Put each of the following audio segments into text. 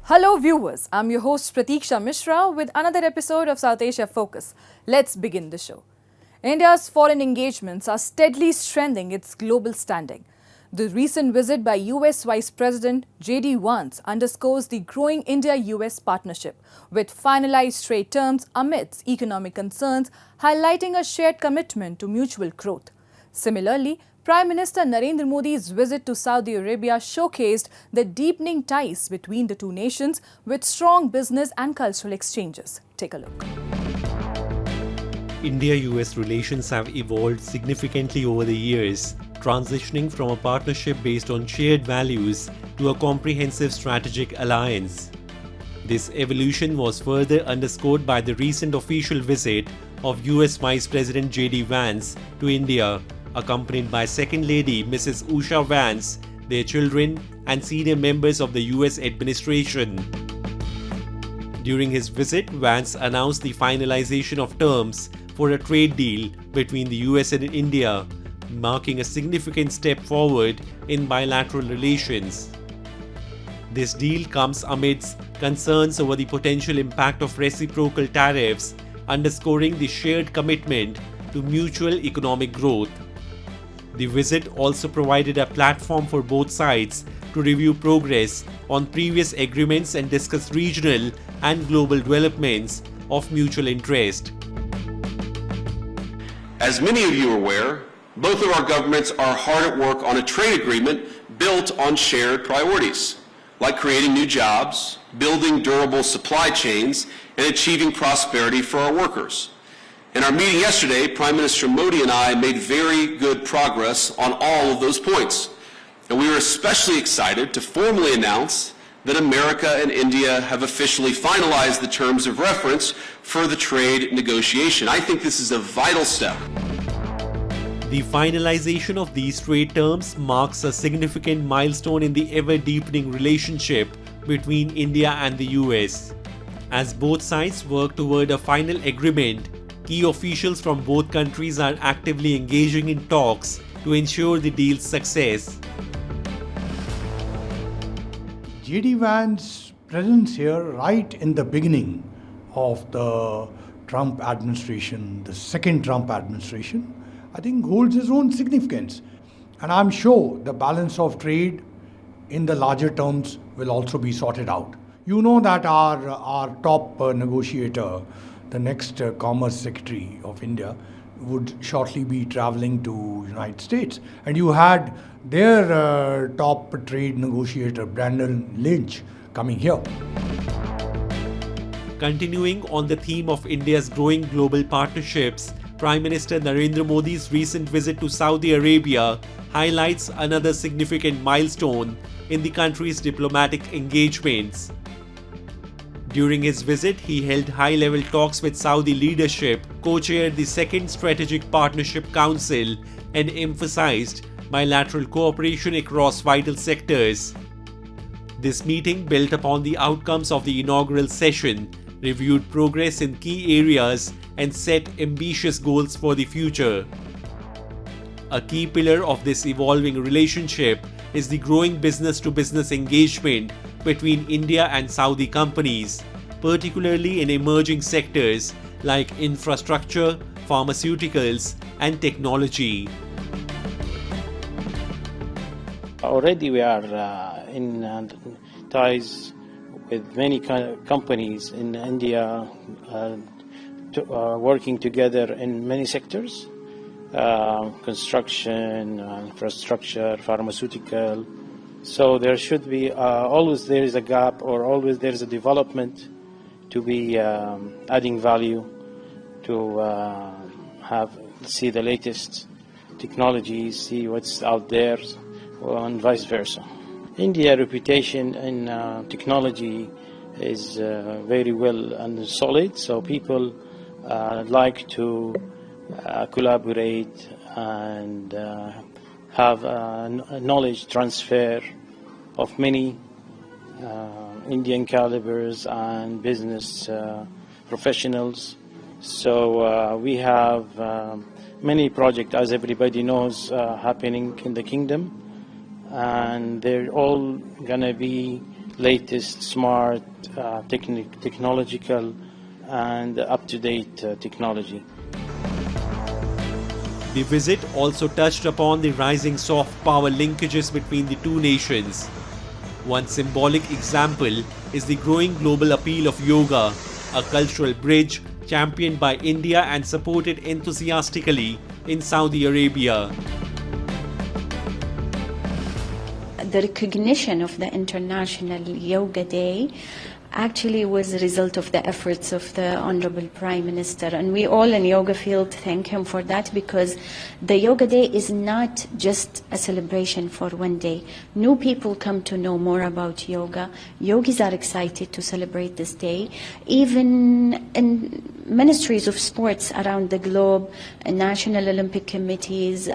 Hello viewers, I'm your host Pratiksha Mishra with another episode of South Asia Focus. Let's begin the show. India's foreign engagements are steadily strengthening its global standing. The recent visit by US Vice President J.D. Vance underscores the growing India-US partnership, with finalized trade terms amidst economic concerns highlighting a shared commitment to mutual growth. Similarly, Prime Minister Narendra Modi's visit to Saudi Arabia showcased the deepening ties between the two nations with strong business and cultural exchanges. Take a look. India-US relations have evolved significantly over the years, transitioning from a partnership based on shared values to a comprehensive strategic alliance. This evolution was further underscored by the recent official visit of US Vice President J.D. Vance to India, accompanied by Second Lady Mrs. Usha Vance, their children, and senior members of the US administration. During his visit, Vance announced the finalization of terms for a trade deal between the US and India, marking a significant step forward in bilateral relations. This deal comes amidst concerns over the potential impact of reciprocal tariffs, underscoring the shared commitment to mutual economic growth. The visit also provided a platform for both sides to review progress on previous agreements and discuss regional and global developments of mutual interest. As many of you are aware, both of our governments are hard at work on a trade agreement built on shared priorities, like creating new jobs, building durable supply chains, and achieving prosperity for our workers. In our meeting yesterday, Prime Minister Modi and I made very good progress on all of those points. And we were especially excited to formally announce that America and India have officially finalized the terms of reference for the trade negotiation. I think this is a vital step. The finalization of these trade terms marks a significant milestone in the ever-deepening relationship between India and the US. As both sides work toward a final agreement, key officials from both countries are actively engaging in talks to ensure the deal's success. J.D. Vance's presence here right in the beginning of the Trump administration, the second Trump administration, I think holds its own significance. And I'm sure the balance of trade in the larger terms will also be sorted out. You know that our top negotiator, the next Commerce Secretary of India, would shortly be traveling to United States. And you had their top trade negotiator, Brandon Lynch, coming here. Continuing on the theme of India's growing global partnerships, Prime Minister Narendra Modi's recent visit to Saudi Arabia highlights another significant milestone in the country's diplomatic engagements. During his visit, he held high-level talks with Saudi leadership, co-chaired the Second Strategic Partnership Council, and emphasized bilateral cooperation across vital sectors. This meeting built upon the outcomes of the inaugural session, reviewed progress in key areas, and set ambitious goals for the future. A key pillar of this evolving relationship is the growing business-to-business engagement between India and Saudi companies, particularly in emerging sectors like infrastructure, pharmaceuticals, and technology. Already we are in ties with many companies in India, working together in many sectors, construction, infrastructure, pharmaceutical. So there should be always there is a gap, or always there is a development to be adding value, to see the latest technologies, see what's out there, and vice versa. India's reputation in technology is very well and solid, so people like to collaborate and have a knowledge transfer of many Indian calibers and business professionals. So we have many projects, as everybody knows, happening in the kingdom, and they're all gonna be latest, smart, technological, and up-to-date technology. The visit also touched upon the rising soft power linkages between the two nations. One symbolic example is the growing global appeal of yoga, a cultural bridge championed by India and supported enthusiastically in Saudi Arabia. The recognition of the International Yoga Day actually was a result of the efforts of the Honorable Prime Minister, and we all in yoga field thank him for that, because the Yoga Day is not just a celebration for one day. New people come to know more about yoga. Yogis are excited to celebrate this day. Even in ministries of sports around the globe, national Olympic committees,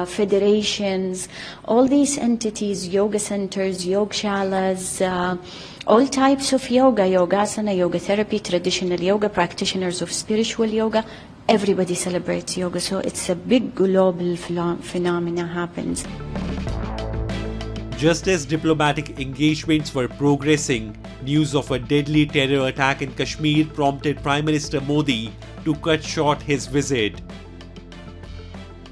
federations, all these entities, yoga centers, yogshalas, all types of yoga, yogasana, yoga therapy, traditional yoga, practitioners of spiritual yoga, everybody celebrates yoga. So it's a big global phenomena happens. Just as diplomatic engagements were progressing, news of a deadly terror attack in Kashmir prompted Prime Minister Modi to cut short his visit.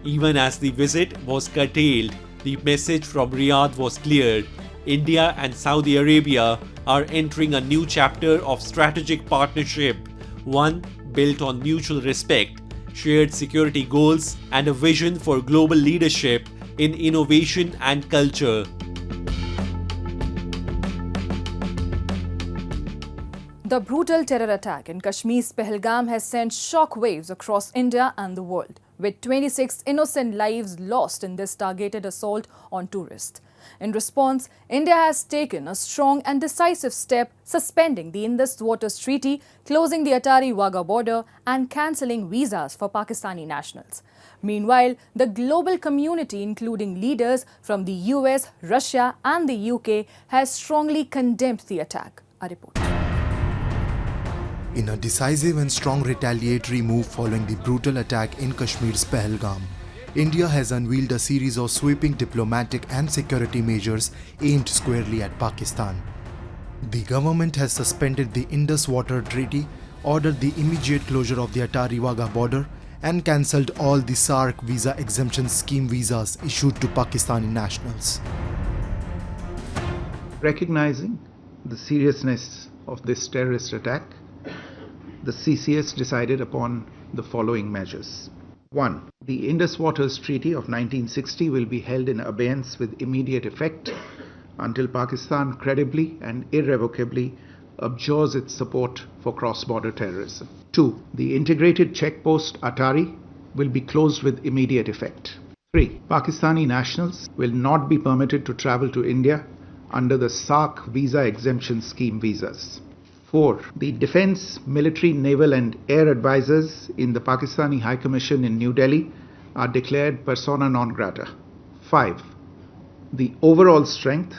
Even as the visit was curtailed, the message from Riyadh was clear. India and Saudi Arabia are entering a new chapter of strategic partnership, one built on mutual respect, shared security goals, and a vision for global leadership in innovation and culture. The brutal terror attack in Kashmir's Pahalgam has sent shockwaves across India and the world, with 26 innocent lives lost in this targeted assault on tourists. In response, India has taken a strong and decisive step, suspending the Indus Waters Treaty, closing the Attari-Wagah border, and cancelling visas for Pakistani nationals. Meanwhile, the global community, including leaders from the US, Russia, and the UK, has strongly condemned the attack. A report. In a decisive and strong retaliatory move following the brutal attack in Kashmir's Pahalgam, India has unveiled a series of sweeping diplomatic and security measures aimed squarely at Pakistan. The government has suspended the Indus Water Treaty, ordered the immediate closure of the Attari-Wagah border, and cancelled all the SAARC visa exemption scheme visas issued to Pakistani nationals. Recognizing the seriousness of this terrorist attack, the CCS decided upon the following measures. 1. The Indus Waters Treaty of 1960 will be held in abeyance with immediate effect until Pakistan credibly and irrevocably abjures its support for cross-border terrorism. 2. The integrated checkpost Attari will be closed with immediate effect. 3. Pakistani nationals will not be permitted to travel to India under the SAARC visa exemption scheme visas. 4. The defense, military, naval and air advisors in the Pakistani High Commission in New Delhi are declared persona non grata. 5. The overall strength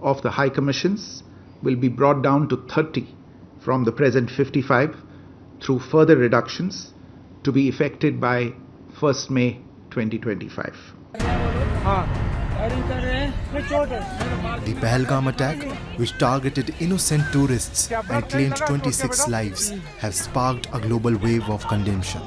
of the High Commissions will be brought down to 30 from the present 55 through further reductions to be effected by 1st May 2025. The Pahalgam attack, which targeted innocent tourists and claimed 26 lives, has sparked a global wave of condemnation.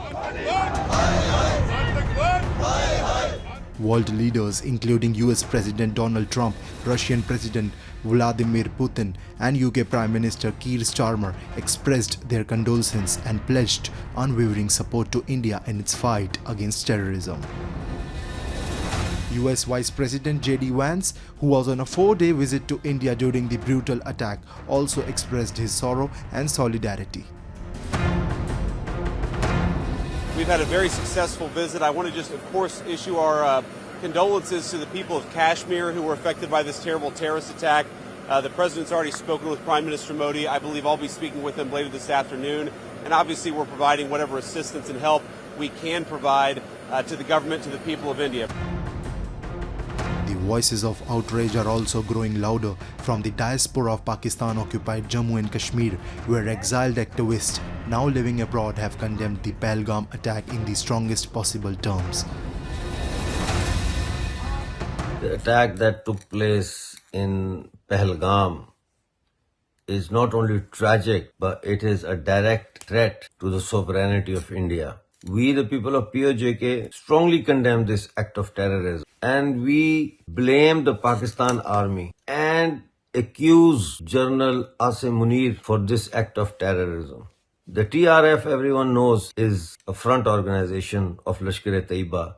World leaders including US President Donald Trump, Russian President Vladimir Putin and UK Prime Minister Keir Starmer expressed their condolences and pledged unwavering support to India in its fight against terrorism. US Vice President J.D. Vance, who was on a 4-day visit to India during the brutal attack, also expressed his sorrow and solidarity. We've had a very successful visit. I want to just, of course, issue our condolences to the people of Kashmir who were affected by this terrible terrorist attack. The President's already spoken with Prime Minister Modi. I believe I'll be speaking with him later this afternoon. And obviously we're providing whatever assistance and help we can provide to the government, to the people of India. The voices of outrage are also growing louder from the diaspora of Pakistan-occupied Jammu and Kashmir, where exiled activists now living abroad have condemned the Pahalgam attack in the strongest possible terms. The attack that took place in Pahalgam is not only tragic, but it is a direct threat to the sovereignty of India. We, the people of POJK, strongly condemn this act of terrorism, and we blame the Pakistan army and accuse General Asim Munir for this act of terrorism. The TRF, everyone knows, is a front organization of Lashkar-e-Taiba,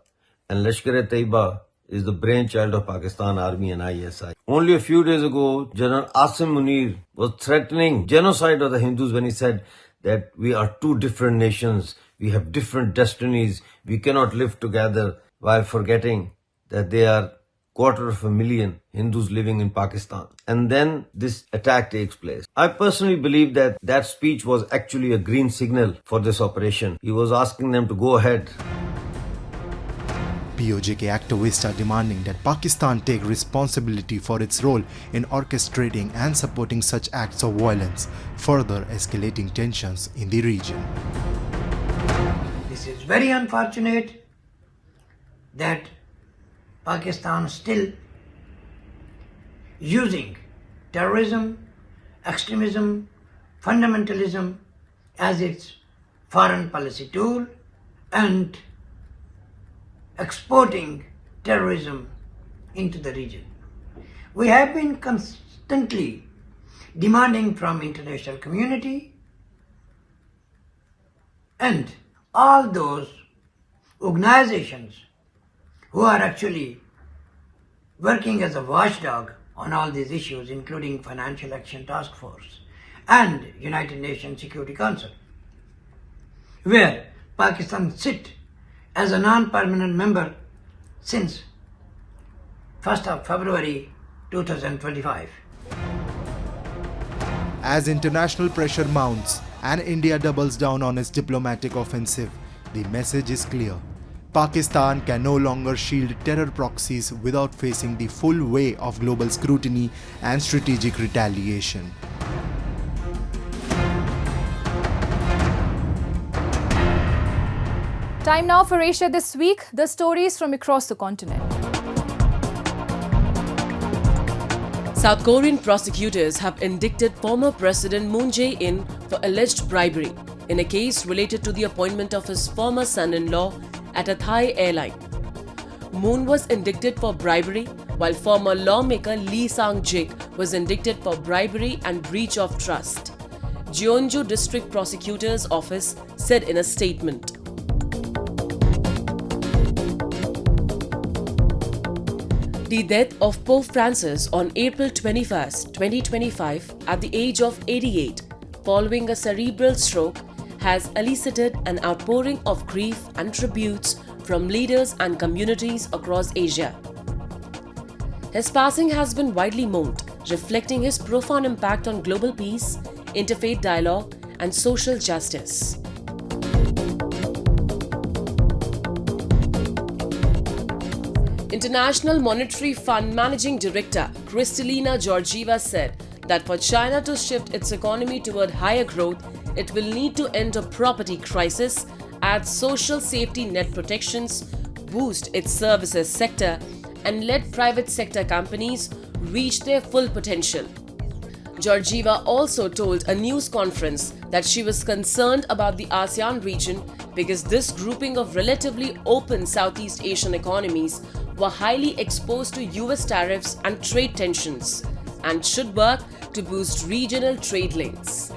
and Lashkar-e-Taiba is the brainchild of Pakistan Army and ISI. Only a few days ago, General Asim Munir was threatening genocide of the Hindus when he said that we are two different nations, we have different destinies, we cannot live together, while forgetting that they are 250,000 Hindus living in Pakistan. And then this attack takes place. I personally believe that that speech was actually a green signal for this operation. He was asking them to go ahead. POJK activists are demanding that Pakistan take responsibility for its role in orchestrating and supporting such acts of violence, further escalating tensions in the region. This is very unfortunate that Pakistan still using terrorism, extremism, fundamentalism as its foreign policy tool and exporting terrorism into the region. We have been constantly demanding from international community and all those organizations who are actually working as a watchdog on all these issues, including Financial Action Task Force and United Nations Security Council, where Pakistan sit as a non-permanent member since 1st of February 2025. As international pressure mounts and India doubles down on its diplomatic offensive, the message is clear. Pakistan can no longer shield terror proxies without facing the full weight of global scrutiny and strategic retaliation. Time now for Asia This Week, the stories from across the continent. South Korean prosecutors have indicted former President Moon Jae-in for alleged bribery in a case related to the appointment of his former son-in-law at a Thai airline. Moon was indicted for bribery, while former lawmaker Lee Sang-jik was indicted for bribery and breach of trust. Jeonju District Prosecutor's Office said in a statement. The death of Pope Francis on April 21, 2025, at the age of 88, following a cerebral stroke, has elicited an outpouring of grief and tributes from leaders and communities across Asia. His passing has been widely mourned, reflecting his profound impact on global peace, interfaith dialogue, and social justice. International Monetary Fund Managing Director Kristalina Georgieva said that for China to shift its economy toward higher growth, it will need to end a property crisis, add social safety net protections, boost its services sector, and let private sector companies reach their full potential. Georgieva also told a news conference that she was concerned about the ASEAN region because this grouping of relatively open Southeast Asian economies were highly exposed to US tariffs and trade tensions and should work to boost regional trade links.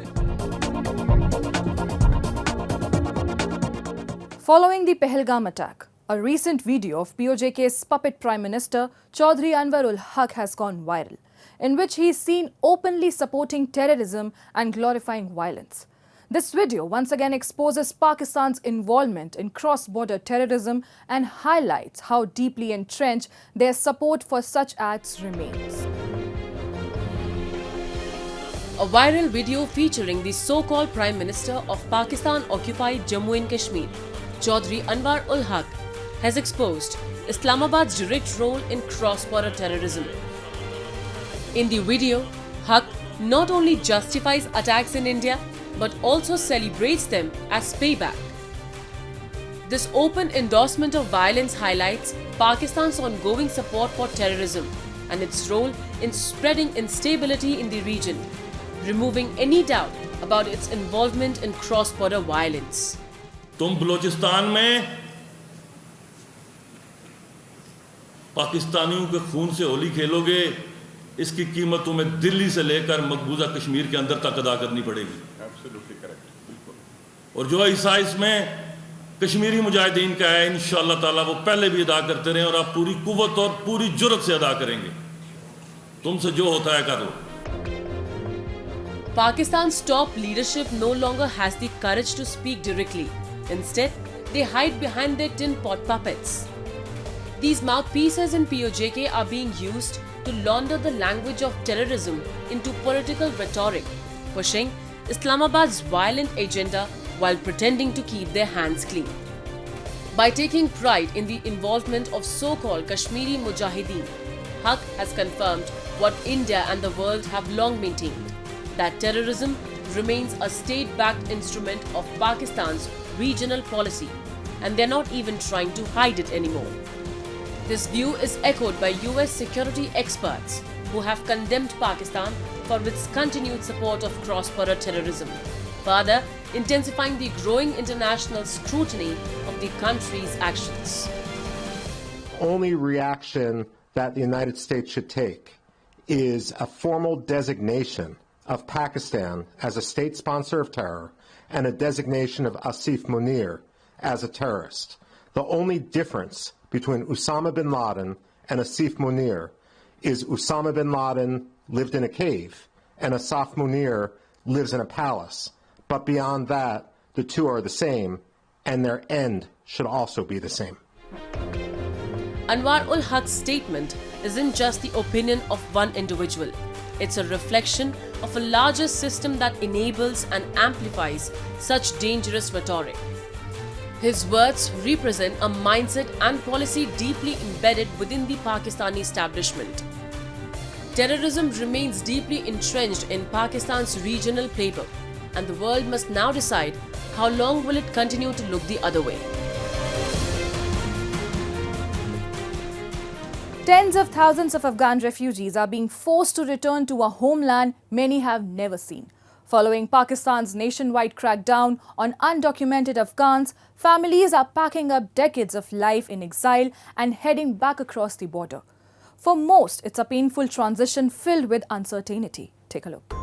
Following the Pahalgam attack, a recent video of POJK's puppet Prime Minister Chaudhry Anwarul Haq has gone viral, in which he is seen openly supporting terrorism and glorifying violence. This video once again exposes Pakistan's involvement in cross-border terrorism and highlights how deeply entrenched their support for such acts remains. A viral video featuring the so-called Prime Minister of Pakistan-occupied Jammu and Kashmir, Chaudhry Anwar-ul Haq, has exposed Islamabad's direct role in cross-border terrorism. In the video, Haq not only justifies attacks in India, but also celebrates them as payback. This open endorsement of violence highlights Pakistan's ongoing support for terrorism and its role in spreading instability in the region, removing any doubt about its involvement in cross-border violence. तुम बलूचिस्तान में पाकिस्तानियों के खून से होली खेलोगे, इसकी कीमत तुम्हें दिल्ली से लेकर मकबूजा कश्मीर के अंदर तक अदा करनी पड़ेगी। और जो हिस्सा इसमें कश्मीरी मुजाहिदीन का है, इंशाअल्लाह ताला वो पहले भी अदा करते रहे और आप पूरी कुव्वत और पूरी जुर्रत से अदा करेंगे। तुमसे जो होता है कर लो। Pakistan's top leadership no longer has the courage to speak directly. Instead, they hide behind their tin pot puppets. These mouthpieces in POJK are being used to launder the language of terrorism into political rhetoric, pushing Islamabad's violent agenda while pretending to keep their hands clean. By taking pride in the involvement of so-called Kashmiri Mujahideen, Haq has confirmed what India and the world have long maintained, that terrorism remains a state-backed instrument of Pakistan's regional policy, and they're not even trying to hide it anymore. This view is echoed by US security experts who have condemned Pakistan for its continued support of cross-border terrorism, further intensifying the growing international scrutiny of the country's actions. Only reaction that the United States should take is a formal designation of Pakistan as a state sponsor of terror and a designation of Asif Munir as a terrorist. The only difference between Osama bin Laden and Asif Munir is Osama bin Laden lived in a cave and Asif Munir lives in a palace. But beyond that, the two are the same, and their end should also be the same. Anwar ul Haq's statement isn't just the opinion of one individual. It's a reflection of a larger system that enables and amplifies such dangerous rhetoric. His words represent a mindset and policy deeply embedded within the Pakistani establishment. Terrorism remains deeply entrenched in Pakistan's regional playbook, and the world must now decide how long will it continue to look the other way. Tens of thousands of Afghan refugees are being forced to return to a homeland many have never seen. Following Pakistan's nationwide crackdown on undocumented Afghans, families are packing up decades of life in exile and heading back across the border. For most, it's a painful transition filled with uncertainty. Take a look.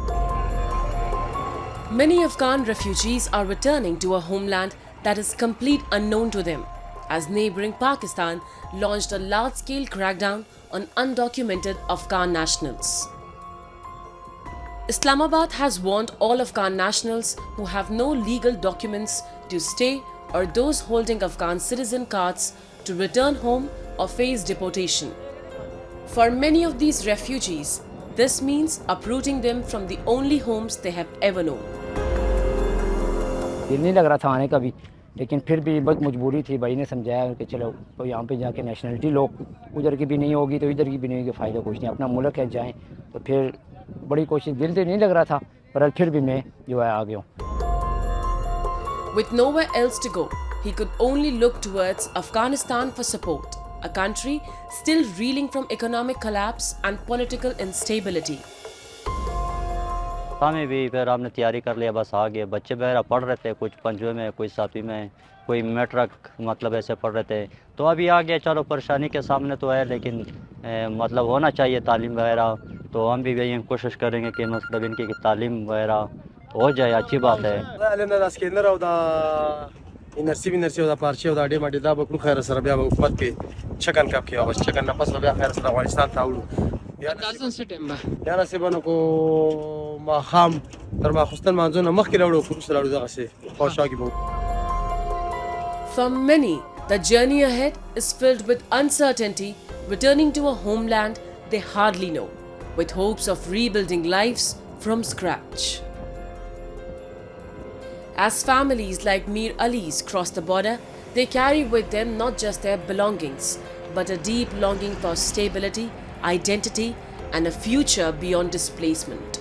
Many Afghan refugees are returning to a homeland that is complete unknown to them, as neighboring Pakistan launched a large-scale crackdown on undocumented Afghan nationals. Islamabad has warned all Afghan nationals who have no legal documents to stay or those holding Afghan citizen cards to return home or face deportation. For many of these refugees, this means uprooting them from the only homes they have ever known. दिल नहीं लग रहा था आने का भी, लेकिन फिर भी बहुत मजबूरी थी। भाई ने समझाया कि चलो तो यहाँ पे जाके नेशनलिटी लोग उधर की भी नहीं होगी तो इधर की भी नहीं होगी, फ़ायदा कुछ नहीं, अपना मुल्क है जाएं। तो फिर बड़ी कोशिश, दिल से नहीं लग रहा था, पर फिर भी मैं जो है आ गया हूँ। With nowhere else to go, he could only look towards Afghanistan for support, a country still reeling from economic collapse and political instability. हमें भी फिर आपने तैयारी कर लिया, बस आ गए। बच्चे वगैरह पढ़ रहे थे, कुछ 5वीं में, कोई 7वीं में, कोई मैट्रिक मतलब ऐसे पढ़ रहे थे। तो अभी आ गया, चलो परेशानी के सामने तो है, लेकिन मतलब होना चाहिए तालीम वगैरह। तो हम भी यही कोशिश करेंगे कि मतलब इनकी तालीम वगैरह हो जाए, अच्छी बात है। For many, the journey ahead is filled with uncertainty, returning to a homeland they hardly know, with hopes of rebuilding lives from scratch. As families like Mir Ali's cross the border, they carry with them not just their belongings, but a deep longing for stability, identity, and a future beyond displacement.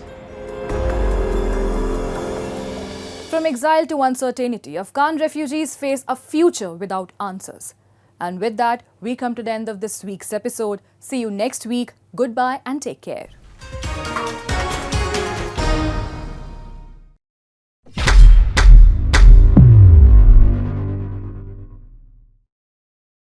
From exile to uncertainty, Afghan refugees face a future without answers. And with that, we come to the end of this week's episode. See you next week. Goodbye and take care.